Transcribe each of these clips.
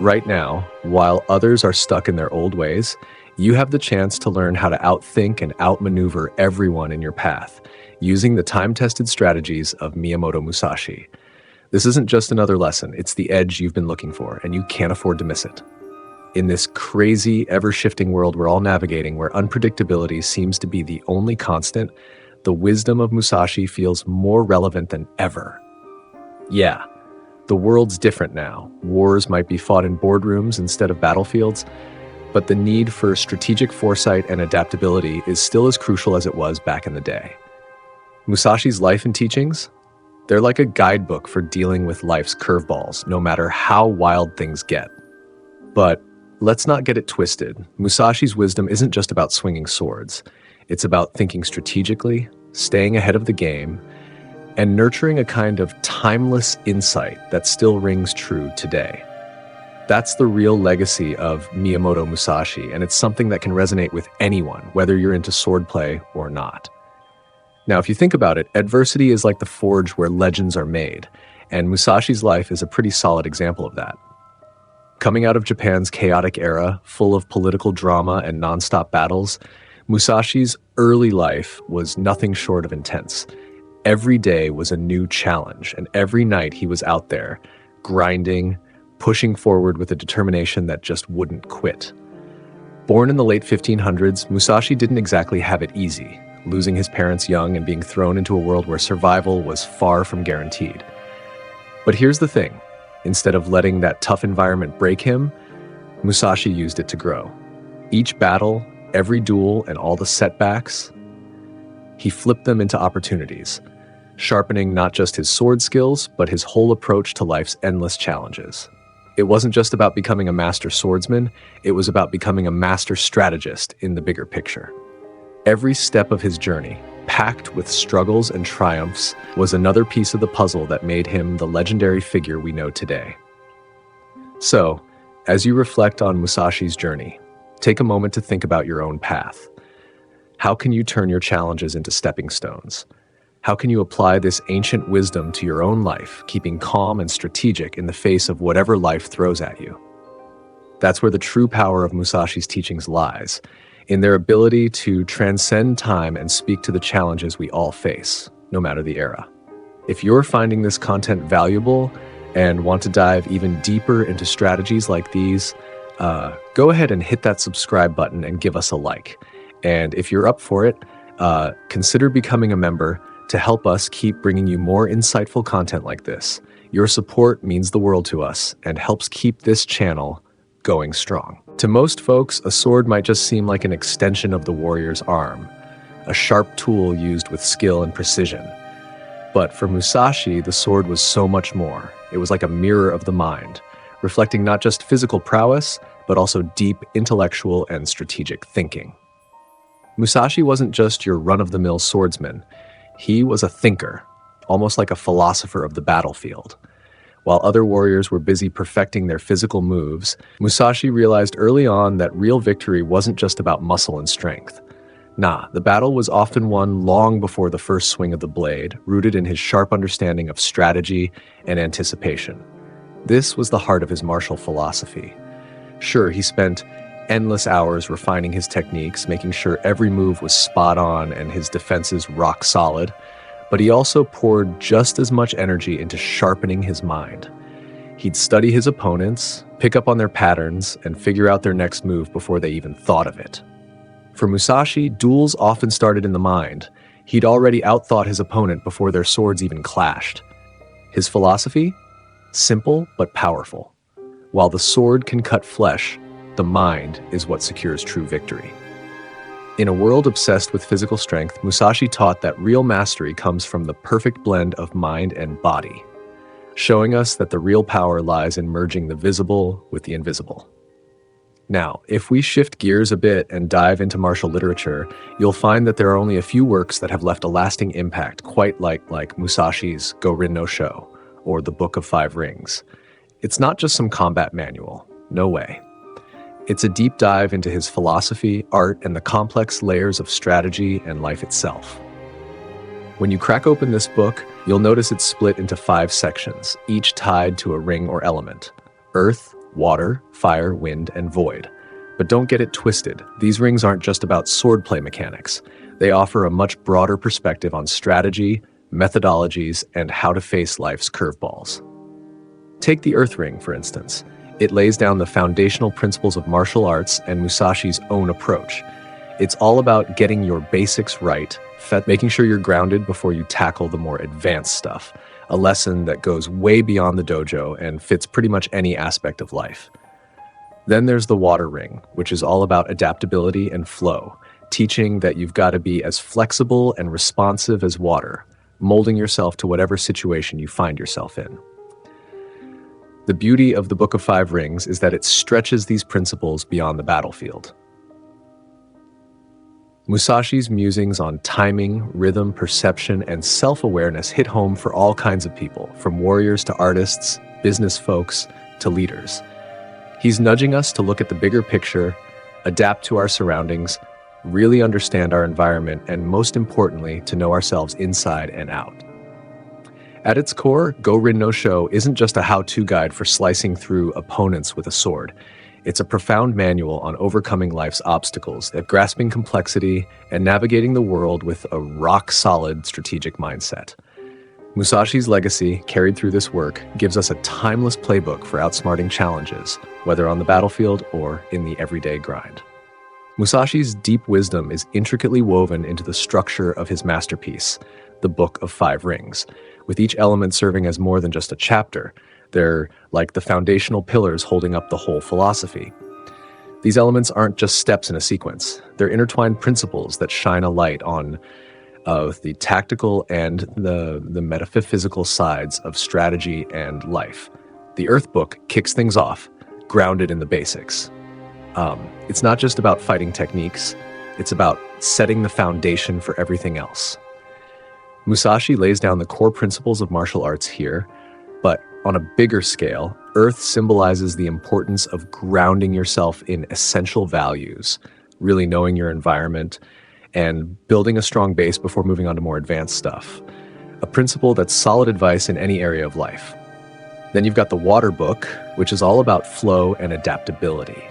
Right now, while others are stuck in their old ways, you have the chance to learn how to outthink and outmaneuver everyone in your path using the time-tested strategies of Miyamoto Musashi. This isn't just another lesson, it's the edge you've been looking for, and you can't afford to miss it. In this crazy, ever-shifting world we're all navigating, where unpredictability seems to be the only constant, the wisdom of Musashi feels more relevant than ever. Yeah, the world's different now. Wars might be fought in boardrooms instead of battlefields, but the need for strategic foresight and adaptability is still as crucial as it was back in the day. Musashi's life and teachings? They're like a guidebook for dealing with life's curveballs, no matter how wild things get. But let's not get it twisted. Musashi's wisdom isn't just about swinging swords. It's about thinking strategically, staying ahead of the game, and nurturing a kind of timeless insight that still rings true today. That's the real legacy of Miyamoto Musashi, and it's something that can resonate with anyone, whether you're into swordplay or not. Now, if you think about it, adversity is like the forge where legends are made, and Musashi's life is a pretty solid example of that. Coming out of Japan's chaotic era, full of political drama and nonstop battles, Musashi's early life was nothing short of intense. Every day was a new challenge, and every night he was out there, grinding, pushing forward with a determination that just wouldn't quit. Born in the late 1500s, Musashi didn't exactly have it easy, losing his parents young and being thrown into a world where survival was far from guaranteed. But here's the thing. Instead of letting that tough environment break him, Musashi used it to grow. Each battle, every duel, and all the setbacks, he flipped them into opportunities, sharpening not just his sword skills, but his whole approach to life's endless challenges. It wasn't just about becoming a master swordsman, it was about becoming a master strategist in the bigger picture. Every step of his journey, packed with struggles and triumphs, was another piece of the puzzle that made him the legendary figure we know today. So, as you reflect on Musashi's journey, take a moment to think about your own path. How can you turn your challenges into stepping stones? How can you apply this ancient wisdom to your own life, keeping calm and strategic in the face of whatever life throws at you? That's where the true power of Musashi's teachings lies, in their ability to transcend time and speak to the challenges we all face, no matter the era. If you're finding this content valuable and want to dive even deeper into strategies like these, go ahead and hit that subscribe button and give us a like. And if you're up for it, consider becoming a member to help us keep bringing you more insightful content like this. Your support means the world to us and helps keep this channel going strong. To most folks, a sword might just seem like an extension of the warrior's arm, a sharp tool used with skill and precision. But for Musashi, the sword was so much more. It was like a mirror of the mind, reflecting not just physical prowess, but also deep intellectual and strategic thinking. Musashi wasn't just your run-of-the-mill swordsman. He was a thinker, almost like a philosopher of the battlefield. While other warriors were busy perfecting their physical moves, Musashi realized early on that real victory wasn't just about muscle and strength. Nah, the battle was often won long before the first swing of the blade, rooted in his sharp understanding of strategy and anticipation. This was the heart of his martial philosophy. Sure, he spent endless hours refining his techniques, making sure every move was spot on and his defenses rock solid, but he also poured just as much energy into sharpening his mind. He'd study his opponents, pick up on their patterns, and figure out their next move before they even thought of it. For Musashi, duels often started in the mind. He'd already outthought his opponent before their swords even clashed. His philosophy? Simple but powerful. While the sword can cut flesh, the mind is what secures true victory. In a world obsessed with physical strength, Musashi taught that real mastery comes from the perfect blend of mind and body, showing us that the real power lies in merging the visible with the invisible. Now, if we shift gears a bit and dive into martial literature, you'll find that there are only a few works that have left a lasting impact, quite like Musashi's Go-Rin no Sho or the Book of Five Rings. It's not just some combat manual, no way. It's a deep dive into his philosophy, art, and the complex layers of strategy and life itself. When you crack open this book, you'll notice it's split into 5 sections, each tied to a ring or element: earth, water, fire, wind, and void. But don't get it twisted. These rings aren't just about swordplay mechanics. They offer a much broader perspective on strategy, methodologies, and how to face life's curveballs. Take the Earth Ring, for instance. It lays down the foundational principles of martial arts and Musashi's own approach. It's all about getting your basics right, making sure you're grounded before you tackle the more advanced stuff, a lesson that goes way beyond the dojo and fits pretty much any aspect of life. Then there's the Water Ring, which is all about adaptability and flow, teaching that you've got to be as flexible and responsive as water, molding yourself to whatever situation you find yourself in. The beauty of the Book of Five Rings is that it stretches these principles beyond the battlefield. Musashi's musings on timing, rhythm, perception, and self-awareness hit home for all kinds of people, from warriors to artists, business folks, to leaders. He's nudging us to look at the bigger picture, adapt to our surroundings, really understand our environment, and most importantly, to know ourselves inside and out. At its core, Go-Rin no Sho isn't just a how-to guide for slicing through opponents with a sword. It's a profound manual on overcoming life's obstacles, at grasping complexity, and navigating the world with a rock-solid strategic mindset. Musashi's legacy, carried through this work, gives us a timeless playbook for outsmarting challenges, whether on the battlefield or in the everyday grind. Musashi's deep wisdom is intricately woven into the structure of his masterpiece, the Book of Five Rings, with each element serving as more than just a chapter. They're like the foundational pillars holding up the whole philosophy. These elements aren't just steps in a sequence. They're intertwined principles that shine a light on the tactical and the metaphysical sides of strategy and life. The Earth Book kicks things off, grounded in the basics. It's not just about fighting techniques, it's about setting the foundation for everything else. Musashi lays down the core principles of martial arts here, but on a bigger scale, Earth symbolizes the importance of grounding yourself in essential values, really knowing your environment, and building a strong base before moving on to more advanced stuff. A principle that's solid advice in any area of life. Then you've got the Water Book, which is all about flow and adaptability.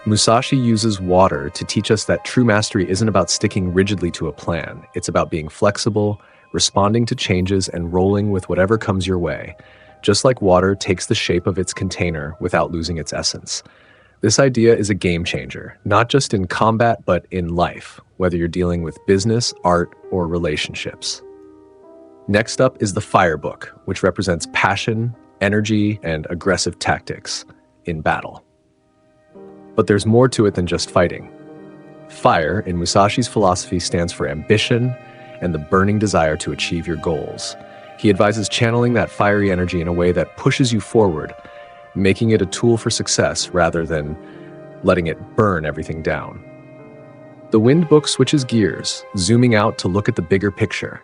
Musashi uses water to teach us that true mastery isn't about sticking rigidly to a plan. It's about being flexible, responding to changes, and rolling with whatever comes your way, just like water takes the shape of its container without losing its essence. This idea is a game changer, not just in combat, but in life, whether you're dealing with business, art, or relationships. Next up is the Fire Book, which represents passion, energy, and aggressive tactics in battle. But there's more to it than just fighting. Fire, in Musashi's philosophy, stands for ambition and the burning desire to achieve your goals. He advises channeling that fiery energy in a way that pushes you forward, making it a tool for success rather than letting it burn everything down. The Wind Book switches gears, zooming out to look at the bigger picture.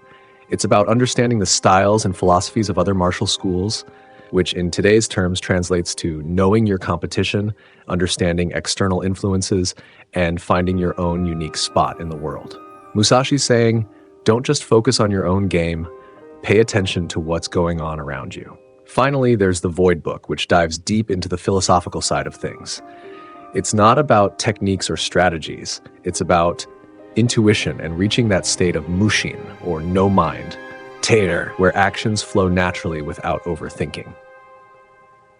It's about understanding the styles and philosophies of other martial schools, which in today's terms translates to knowing your competition, understanding external influences, and finding your own unique spot in the world. Musashi's saying, don't just focus on your own game, pay attention to what's going on around you. Finally, there's the Void Book, which dives deep into the philosophical side of things. It's not about techniques or strategies. It's about intuition and reaching that state of mushin, or no mind, teir, where actions flow naturally without overthinking.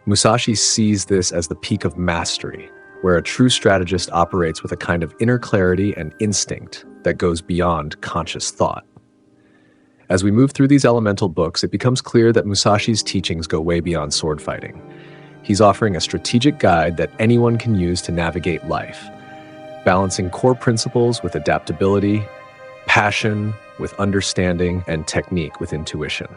Musashi sees this as the peak of mastery, where a true strategist operates with a kind of inner clarity and instinct that goes beyond conscious thought. As we move through these elemental books, it becomes clear that Musashi's teachings go way beyond sword fighting. He's offering a strategic guide that anyone can use to navigate life, balancing core principles with adaptability, passion with understanding, and technique with intuition.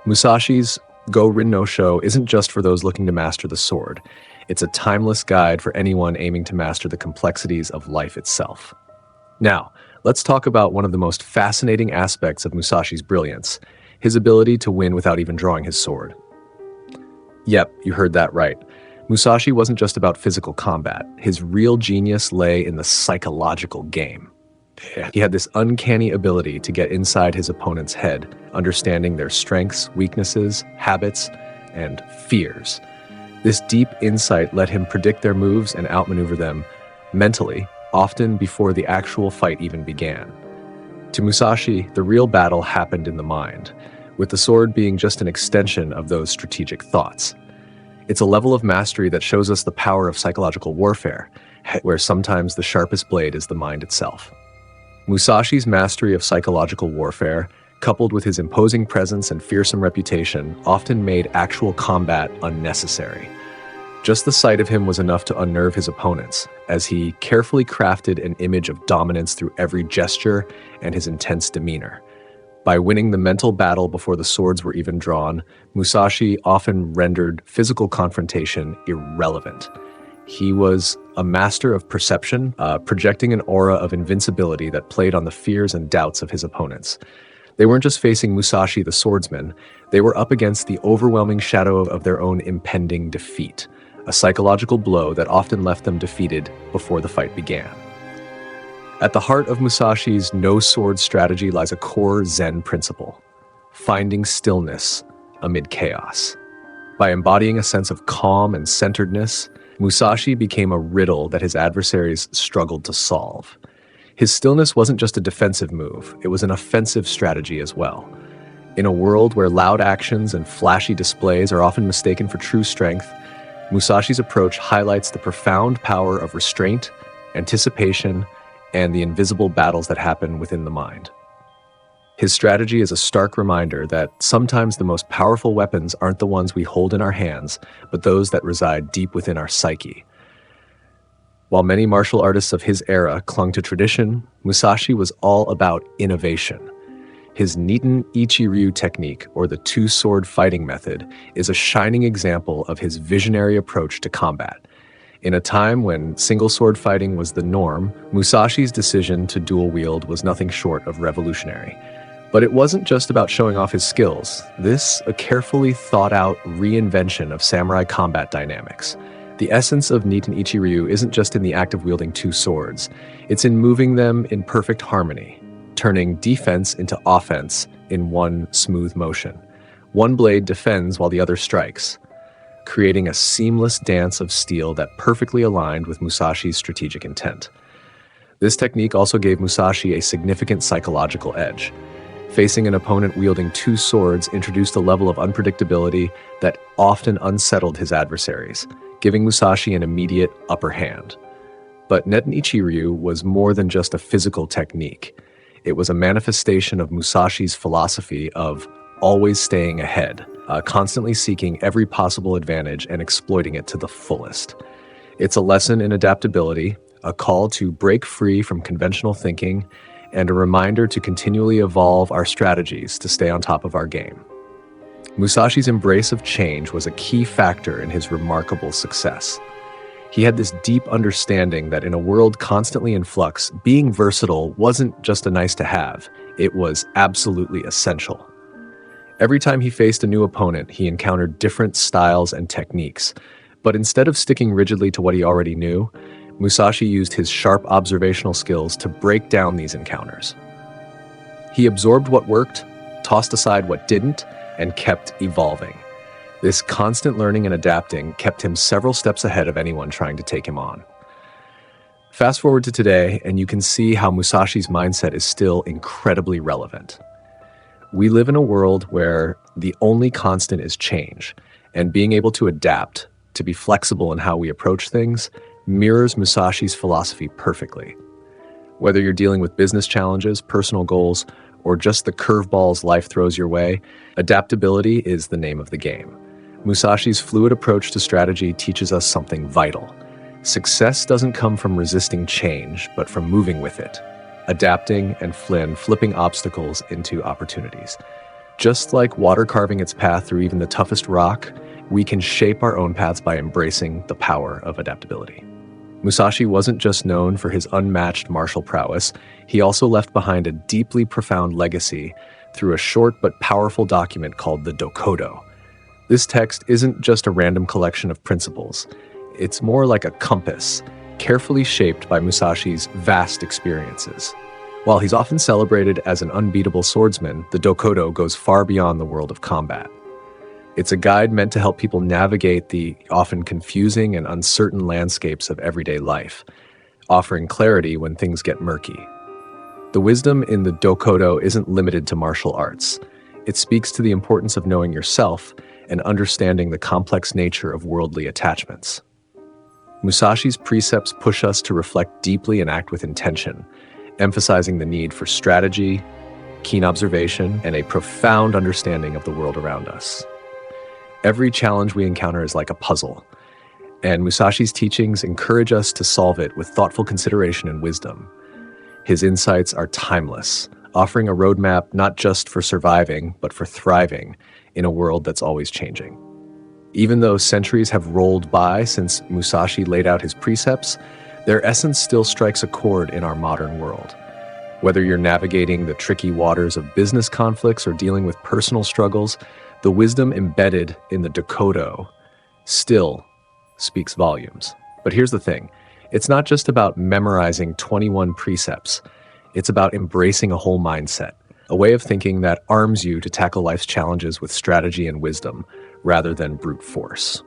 Musashi's Go-Rin no Sho isn't just for those looking to master the sword. It's a timeless guide for anyone aiming to master the complexities of life itself. Now, let's talk about one of the most fascinating aspects of Musashi's brilliance, his ability to win without even drawing his sword. Yep, you heard that right. Musashi wasn't just about physical combat. His real genius lay in the psychological game. He had this uncanny ability to get inside his opponent's head, understanding their strengths, weaknesses, habits, and fears. This deep insight let him predict their moves and outmaneuver them mentally, often before the actual fight even began. To Musashi, the real battle happened in the mind, with the sword being just an extension of those strategic thoughts. It's a level of mastery that shows us the power of psychological warfare, where sometimes the sharpest blade is the mind itself. Musashi's mastery of psychological warfare, coupled with his imposing presence and fearsome reputation, often made actual combat unnecessary. Just the sight of him was enough to unnerve his opponents, as he carefully crafted an image of dominance through every gesture and his intense demeanor. By winning the mental battle before the swords were even drawn, Musashi often rendered physical confrontation irrelevant. He was a master of perception, projecting an aura of invincibility that played on the fears and doubts of his opponents. They weren't just facing Musashi the swordsman, they were up against the overwhelming shadow of their own impending defeat, a psychological blow that often left them defeated before the fight began. At the heart of Musashi's no-sword strategy lies a core Zen principle: finding stillness amid chaos. By embodying a sense of calm and centeredness, Musashi became a riddle that his adversaries struggled to solve. His stillness wasn't just a defensive move, it was an offensive strategy as well. In a world where loud actions and flashy displays are often mistaken for true strength, Musashi's approach highlights the profound power of restraint, anticipation, and the invisible battles that happen within the mind. His strategy is a stark reminder that sometimes the most powerful weapons aren't the ones we hold in our hands, but those that reside deep within our psyche. While many martial artists of his era clung to tradition, Musashi was all about innovation. His Niten Ichi-ryu technique, or the two-sword fighting method, is a shining example of his visionary approach to combat. In a time when single-sword fighting was the norm, Musashi's decision to dual-wield was nothing short of revolutionary. But it wasn't just about showing off his skills. This, a carefully thought-out reinvention of samurai combat dynamics. The essence of Niten Ichi-ryu isn't just in the act of wielding two swords. It's in moving them in perfect harmony, turning defense into offense in one smooth motion. One blade defends while the other strikes, creating a seamless dance of steel that perfectly aligned with Musashi's strategic intent. This technique also gave Musashi a significant psychological edge. Facing an opponent wielding two swords introduced a level of unpredictability that often unsettled his adversaries, giving Musashi an immediate upper hand. But Niten Ichi-ryu was more than just a physical technique. It was a manifestation of Musashi's philosophy of always staying ahead, constantly seeking every possible advantage and exploiting it to the fullest. It's a lesson in adaptability, a call to break free from conventional thinking, and a reminder to continually evolve our strategies to stay on top of our game. Musashi's embrace of change was a key factor in his remarkable success. He had this deep understanding that in a world constantly in flux, being versatile wasn't just a nice to have, it was absolutely essential. Every time he faced a new opponent, he encountered different styles and techniques. But instead of sticking rigidly to what he already knew, Musashi used his sharp observational skills to break down these encounters. He absorbed what worked, tossed aside what didn't, and kept evolving. This constant learning and adapting kept him several steps ahead of anyone trying to take him on. Fast forward to today, and you can see how Musashi's mindset is still incredibly relevant. We live in a world where the only constant is change, and being able to adapt, to be flexible in how we approach things, mirrors Musashi's philosophy perfectly. Whether you're dealing with business challenges, personal goals, or just the curveballs life throws your way, adaptability is the name of the game. Musashi's fluid approach to strategy teaches us something vital. Success doesn't come from resisting change, but from moving with it, adapting and flipping obstacles into opportunities. Just like water carving its path through even the toughest rock, we can shape our own paths by embracing the power of adaptability. Musashi wasn't just known for his unmatched martial prowess, he also left behind a deeply profound legacy through a short but powerful document called the Dokodo. This text isn't just a random collection of principles. It's more like a compass, carefully shaped by Musashi's vast experiences. While he's often celebrated as an unbeatable swordsman, the Dokodo goes far beyond the world of combat. It's a guide meant to help people navigate the often confusing and uncertain landscapes of everyday life, offering clarity when things get murky. The wisdom in the Dokodo isn't limited to martial arts. It speaks to the importance of knowing yourself and understanding the complex nature of worldly attachments. Musashi's precepts push us to reflect deeply and act with intention, emphasizing the need for strategy, keen observation, and a profound understanding of the world around us. Every challenge we encounter is like a puzzle, and Musashi's teachings encourage us to solve it with thoughtful consideration and wisdom. His insights are timeless, offering a roadmap not just for surviving, but for thriving in a world that's always changing. Even though centuries have rolled by since Musashi laid out his precepts, their essence still strikes a chord in our modern world. Whether you're navigating the tricky waters of business conflicts or dealing with personal struggles, the wisdom embedded in the Dokodo still speaks volumes. But here's the thing, it's not just about memorizing 21 precepts. It's about embracing a whole mindset, a way of thinking that arms you to tackle life's challenges with strategy and wisdom, rather than brute force.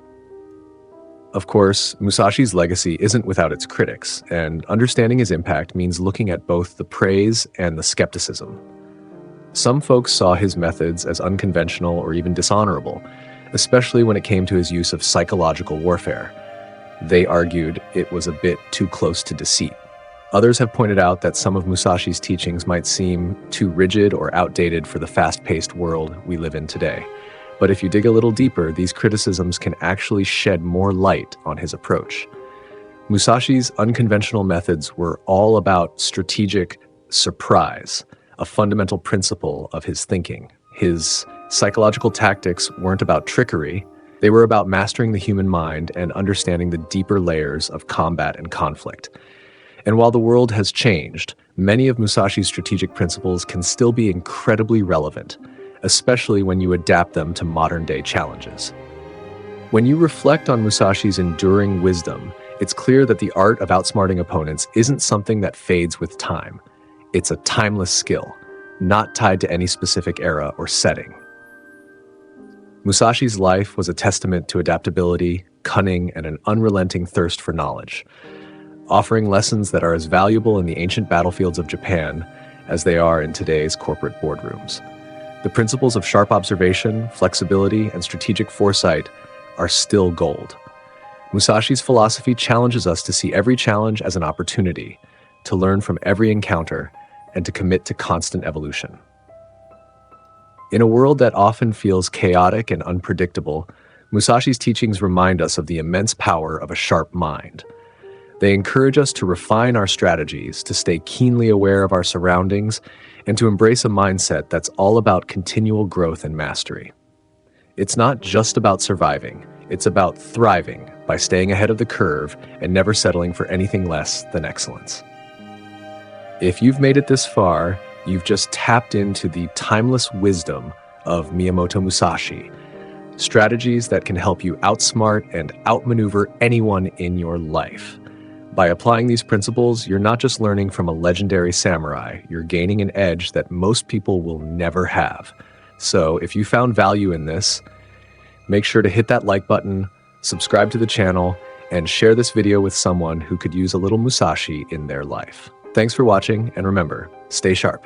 Of course, Musashi's legacy isn't without its critics, and understanding his impact means looking at both the praise and the skepticism. Some folks saw his methods as unconventional or even dishonorable, especially when it came to his use of psychological warfare. They argued it was a bit too close to deceit. Others have pointed out that some of Musashi's teachings might seem too rigid or outdated for the fast-paced world we live in today. But if you dig a little deeper, these criticisms can actually shed more light on his approach. Musashi's unconventional methods were all about strategic surprise, a fundamental principle of his thinking. His psychological tactics weren't about trickery, they were about mastering the human mind and understanding the deeper layers of combat and conflict. And while the world has changed, many of Musashi's strategic principles can still be incredibly relevant, especially when you adapt them to modern-day challenges. When you reflect on Musashi's enduring wisdom, it's clear that the art of outsmarting opponents isn't something that fades with time. It's a timeless skill, not tied to any specific era or setting. Musashi's life was a testament to adaptability, cunning, and an unrelenting thirst for knowledge, offering lessons that are as valuable in the ancient battlefields of Japan as they are in today's corporate boardrooms. The principles of sharp observation, flexibility, and strategic foresight are still gold. Musashi's philosophy challenges us to see every challenge as an opportunity, to learn from every encounter, and to commit to constant evolution. In a world that often feels chaotic and unpredictable, Musashi's teachings remind us of the immense power of a sharp mind. They encourage us to refine our strategies, to stay keenly aware of our surroundings, and to embrace a mindset that's all about continual growth and mastery. It's not just about surviving, it's about thriving by staying ahead of the curve and never settling for anything less than excellence. If you've made it this far, you've just tapped into the timeless wisdom of Miyamoto Musashi, strategies that can help you outsmart and outmaneuver anyone in your life. By applying these principles, you're not just learning from a legendary samurai, you're gaining an edge that most people will never have. So if you found value in this, make sure to hit that like button, subscribe to the channel, and share this video with someone who could use a little Musashi in their life. Thanks for watching, and remember, stay sharp.